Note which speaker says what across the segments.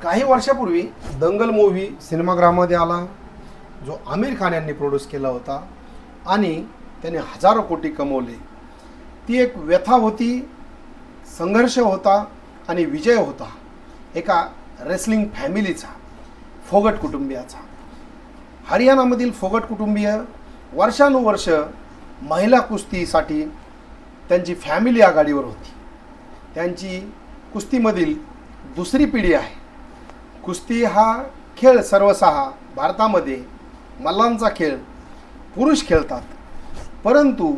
Speaker 1: काही वर्षापूर्वी दंगल मूव्ही सिनेमागृहामध्ये आला, जो आमिर खान यांनी प्रोड्यूस केला होता आणि त्याने हजारो कोटी कमवले. ती एक व्यथा होती, संघर्ष होता आणि विजय होता एका रेसलिंग फॅमिलीचा, फोगट कुटुंबियाचा. हरियाणामधील फोगट कुटुंबीय वर्षानुवर्ष महिला कुस्तीसाठी त्यांची फॅमिली आघाडीवर होती. त्यांची कुस्तीमधील दुसरी पिढी आहे. कुस्ती हा खेळ सर्वसाहा भारतामध्ये मल्लांचा खेळ पुरुष खेळतात, परंतु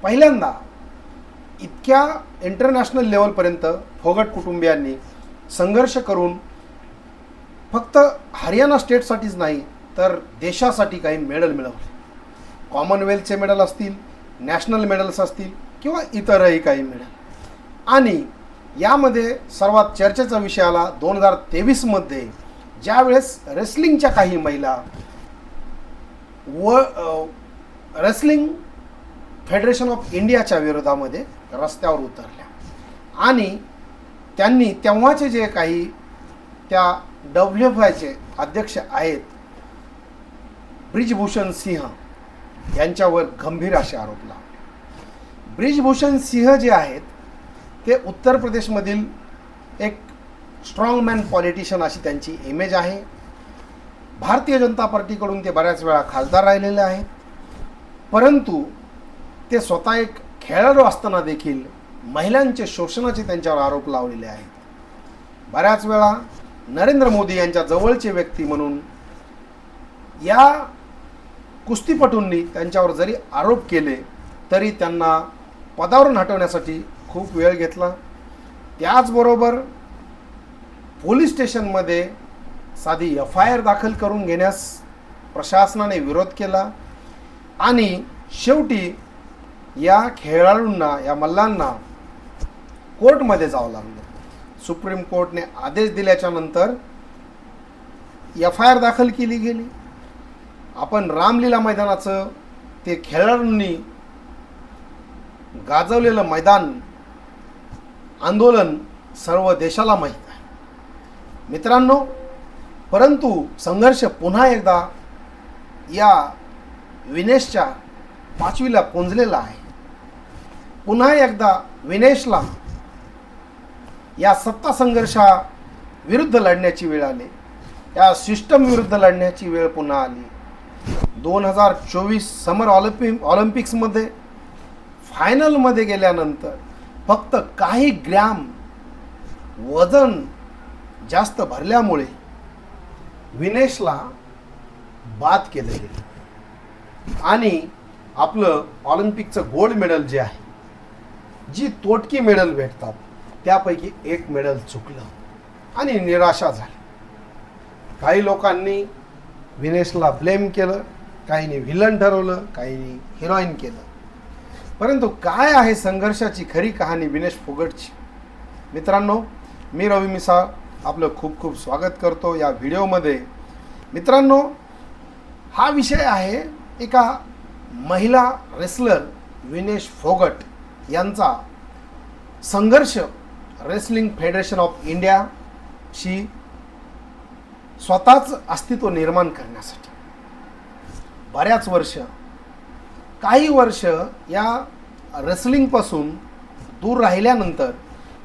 Speaker 1: पहिल्यांदा इतक्या इंटरनॅशनल लेवलपर्यंत फोगट कुटुंबियांनी संघर्ष करून फक्त हरियाणा स्टेटसाठीच नाही तर देशासाठी काही मेडल मिळवले. कॉमनवेल्थचे मेडल असतील, नॅशनल मेडल्स असतील किंवा इतरही काही मेडल. आणि यामध्ये सर्वात चर्चेचा विषय आला 2023मध्ये, ज्यावेळेस रेसलिंगच्या काही महिला रेसलिंग फेडरेशन ऑफ इंडियाच्या विरोधामध्ये रस्त्यावर उतरल्या आणि त्यांनी तेव्हाचे जे काही त्या WFIचे अध्यक्ष आहेत ब्रिजभूषण सिंह यांच्यावर गंभीर असे आरोप लावले. ब्रिजभूषण सिंह जे आहेत ते उत्तर प्रदेशमधील एक स्ट्रॉंगमॅन पॉलिटिशियन अशी त्यांची इमेज आहे. भारतीय जनता पार्टीकडून ते बऱ्याच वेळा खासदार राहिलेले आहेत, परंतु ते स्वतः एक खेळाडू असताना देखील महिलांचे शोषणाचे त्यांच्यावर आरोप लावलेले आहेत. बऱ्याच वेळा नरेंद्र मोदी यांच्या जवळचे व्यक्ती म्हणून या कुस्तीपटूंनी त्यांच्यावर जरी आरोप केले तरी त्यांना पदावरून हटवण्यासाठी खूप वेळ घेतला. त्याचबरोबर पोलीस स्टेशनमध्ये साधी FIR दाखल करून घेण्यास प्रशासनाने विरोध केला आणि शेवटी या खेळाडूंना, या मल्लांना कोर्टमध्ये जावं लागलं. सुप्रीम कोर्टने आदेश दिल्याच्या नंतर FIR दाखल केली गेली. आपण रामलीला मैदानाचं ते खेळाडूंनी गाजवलेलं मैदान, आंदोलन सर्व देशाला माहीत आहे मित्रांनो. परंतु संघर्ष पुन्हा एकदा या विनेशच्या 5वीला पोंजलेला आहे. पुन्हा एकदा विनेशला या सत्ता संघर्षाविरुद्ध लढण्याची वेळ आली, या सिस्टम विरुद्ध लढण्याची वेळ पुन्हा आली. 2024 समर ऑलिम्पिक्समध्ये फायनलमध्ये गेल्यानंतर फक्त काही ग्रॅम वजन जास्त भरल्यामुळे विनेशला बाद केलं गेलं आणि आपलं ऑलिम्पिकचं गोल्ड मेडल जे आहे, जी तोटकी मेडल भेटतात त्यापैकी एक मेडल चुकलं आणि निराशा झाली. काही लोकांनी विनेशला ब्लेम केलं, काहींनी व्हिलन ठरवलं, काहींनी हिरोईन केलं. परंतु काय आहे संघर्षाची खरी कहाणी विनेश फोगटची? मित्रांनो, मी रवी मिसाळ आपलं खूप खूप स्वागत करतो या व्हिडिओमध्ये. मित्रांनो, हा विषय आहे एका महिला रेसलर विनेश फोगट यांचा संघर्ष रेसलिंग फेडरेशन ऑफ इंडियाशी स्वतःच अस्तित्व निर्माण करण्यासाठी. बऱ्याच वर्ष, काही वर्ष या रेसलिंगपासून दूर राहिल्यानंतर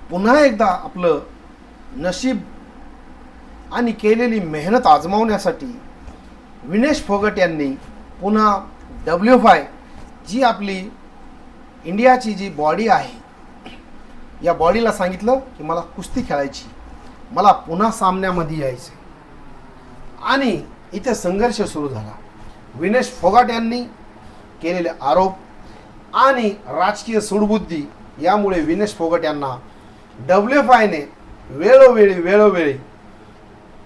Speaker 1: पुन्हा एकदा आपलं नशीब आणि केलेली मेहनत आजमावण्यासाठी विनेश फोगट यांनी पुन्हा WFI, जी आपली इंडियाची जी बॉडी आहे, या बॉडीला सांगितलं की मला कुस्ती खेळायची, मला पुन्हा सामन्यामध्ये यायचं आणि इथे संघर्ष सुरू झाला. विनेश फोगट यांनी केलेले आरोप आणि राजकीय सूडबुद्धी यामुळे विनेश फोगट यांना WFIने वेळोवेळी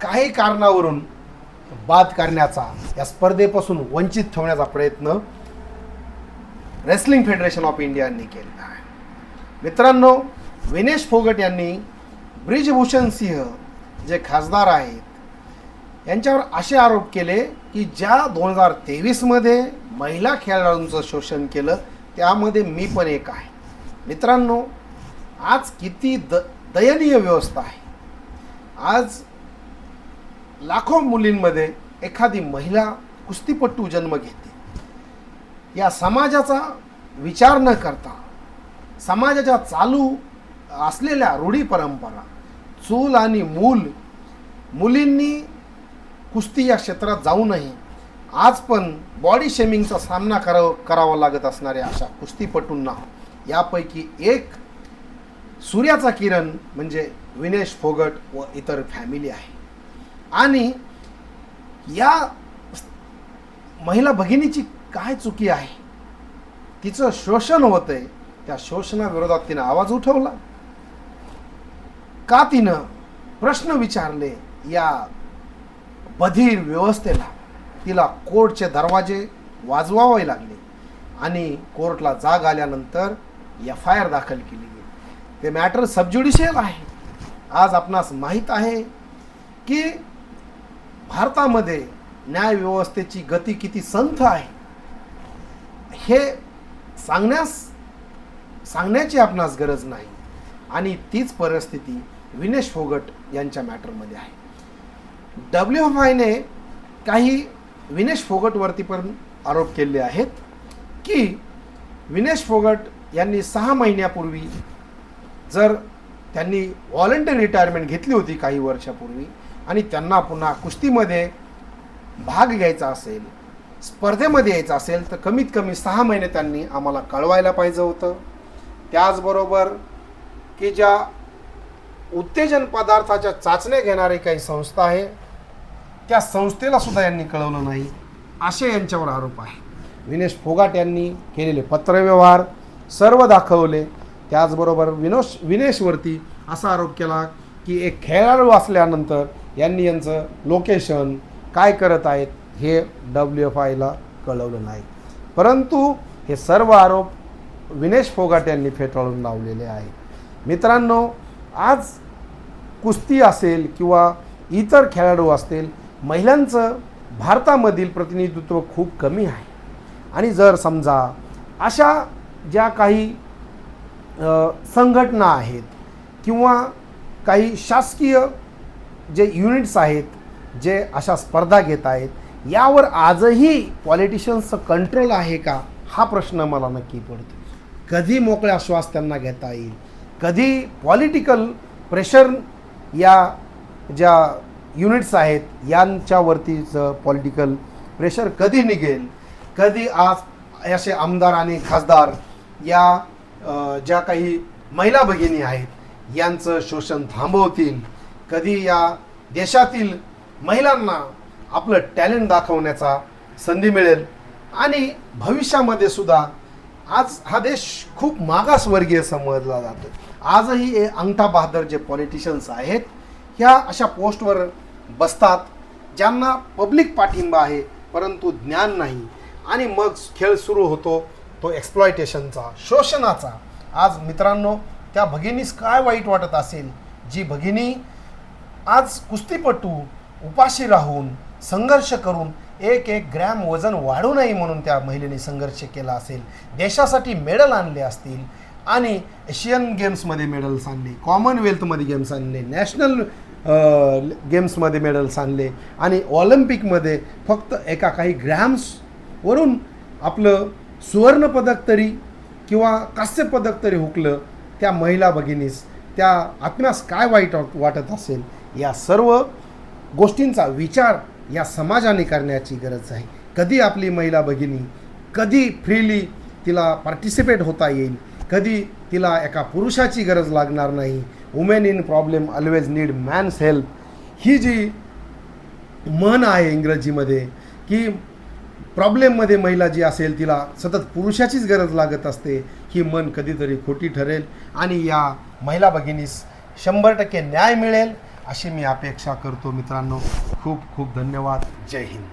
Speaker 1: काही कारणावरून बाद करण्याचा, या स्पर्धेपासून वंचित ठेवण्याचा प्रयत्न रेसलिंग फेडरेशन ऑफ इंडियाने केलेला आहे. मित्रांनो, विनेश फोगट यांनी ब्रिजभूषण सिंह जे खासदार आहेत यांच्यावर असे आरोप केले की ज्या 2023मध्ये महिला खेळाडूंचं शोषण केलं त्यामध्ये मी पण एक आहे. मित्रांनो, आज किती दयनीय व्यवस्था आहे. आज लाखो मुलींमध्ये एखादी महिला कुस्तीपटू जन्म घेते, या समाजाचा विचार न करता समाजाच्या चालू असलेल्या रूढी परंपरा, चूल आणि मुलींनी कुस्ती या क्षेत्रात जाऊनही आज पण बॉडी शेमिंगचा सामना करावा लागत असणाऱ्या अशा कुस्तीपटूंना यापैकी एक सूर्याचा किरण म्हणजे विनेश फोगट व इतर फॅमिली आहे. आणि या महिला भगिनीची काय चुकी आहे, तिचं शोषण होतंय, त्या शोषणाविरोधात तिनं आवाज उठवला का, तिनं प्रश्न विचारले या बधीर व्यवस्थेला, तिला कोर्टचे दरवाजे वाजवावे लागले आणि कोर्टला जाग आल्यानंतर FIR दाखल केली गेली. ते मॅटर सबज्युडिशियल आहे. आज आपणास माहीत आहे की भारतामध्ये न्यायव्यवस्थेची गती किती संथ आहे, हे सांगण्याची आपणास गरज नाही. आणि तीच परिस्थिती विनेश फोगट यांच्या मॅटरमध्ये आहे. WFIने काही विनेश फोगटवरती पण आरोप केले आहेत की विनेश फोगट यांनी 6 महिन्यापूर्वी जर त्यांनी व्हॉलंटरी रिटायरमेंट घेतली होती काही वर्षापूर्वी आणि त्यांना पुन्हा कुस्तीमध्ये भाग घ्यायचा असेल, स्पर्धेमध्ये यायचं असेल तर कमीत कमी 6 महिने त्यांनी आम्हाला कळवायला पाहिजे होतं. त्याचबरोबर की ज्या उत्तेजन पदार्थाच्या चाचण्या घेणारी काही संस्था आहे त्या संस्थेला सुद्धा यांनी कळवलं नाही, असे यांच्यावर आरोप आहे. विनेश फोगाट यांनी केलेले पत्रव्यवहार सर्व दाखवले. त्याचबरोबर विनेशवरती असा आरोप केला की एक खेळाडू असल्यानंतर यांनी यांचं लोकेशन काय करत आहेत हे WFIला कळवलं नाही. परंतु हे सर्व आरोप विनेश फोगाट यांनी फेटाळून लावलेले आहेत. मित्रांनो, आज कुस्ती असेल किंवा इतर खेळाडू असतील, महिलांचं भारतामधील प्रतिनिधित्व खूप कमी आहे. आणि जर समजा अशा ज्या काही संघटना आहेत किंवा काही शासकीय जे युनिट्स आहेत जे अशा स्पर्धा घेत आहेत, यावर आजही पॉलिटिशियन्सचं कंट्रोल आहे का, हा प्रश्न मला नक्की पडतो. कधी मोकळा श्वास त्यांना घेता येईल, कधी पॉलिटिकल प्रेशर या ज्या युनिट्स आहेत यांच्यावरतीचं पॉलिटिकल प्रेशर कधी निघेल, कधी आज असे आमदार आणि खासदार या ज्या काही महिला भगिनी आहेत यांचं शोषण थांबवतील, कधी या देशातील महिलांना आपलं टॅलेंट दाखवण्याचा संधी मिळेल. आणि भविष्यामध्ये सुद्धा आज हा देश खूप मागासवर्गीय समजला जातो. आजही हे अंगठा बहादर जे पॉलिटिशियन्स आहेत ह्या अशा पोस्टवर बसतात ज्यांना पब्लिक पाठिंबा आहे परंतु ज्ञान नाही, आणि मग खेळ सुरू होतो तो एक्सप्लॉयटेशनचा, शोषणाचा. आज मित्रांनो, त्या भगिनीस काय वाईट वाटत असेल, जी भगिनी आज कुस्तीपटू उपाशी राहून संघर्ष करून एक ग्रॅम वजन वाढू नये म्हणून त्या महिलेने संघर्ष केला असेल, देशासाठी मेडल आणले असतील आणि एशियन गेम्समध्ये मेडल्स आणले, कॉमनवेल्थमध्ये गेम्स आणले, नॅशनल गेम्समध्ये मेडल्स आणले आणि ऑलिम्पिकमध्ये फक्त एका काही ग्रॅम्सवरून आपलं सुवर्णपदक तरी किंवा कांस्यपदक तरी हुकलं, त्या महिला भगिनीस, त्या आत्म्यास काय वाईट वाटत असेल. या सर्व गोष्टींचा विचार या समाजाने करण्याची गरज आहे. कधी आपली महिला भगिनी, कधी फ्रीली तिला पार्टिसिपेट होता येईल, कधी तिला एका पुरुषाची गरज लागणार नाही. Women in problem always need man's help, ही जी म्हण आहे इंग्रजीमध्ये की प्रॉब्लेममध्ये महिला जी असेल तिला सतत पुरुषाचीच गरज लागत असते, ही म्हण कधीतरी खोटी ठरेल आणि या महिला भगिनीस 100% न्याय मिळेल अशी मी अपेक्षा करतो. मित्रांनो, खूप खूप धन्यवाद. जय हिंद.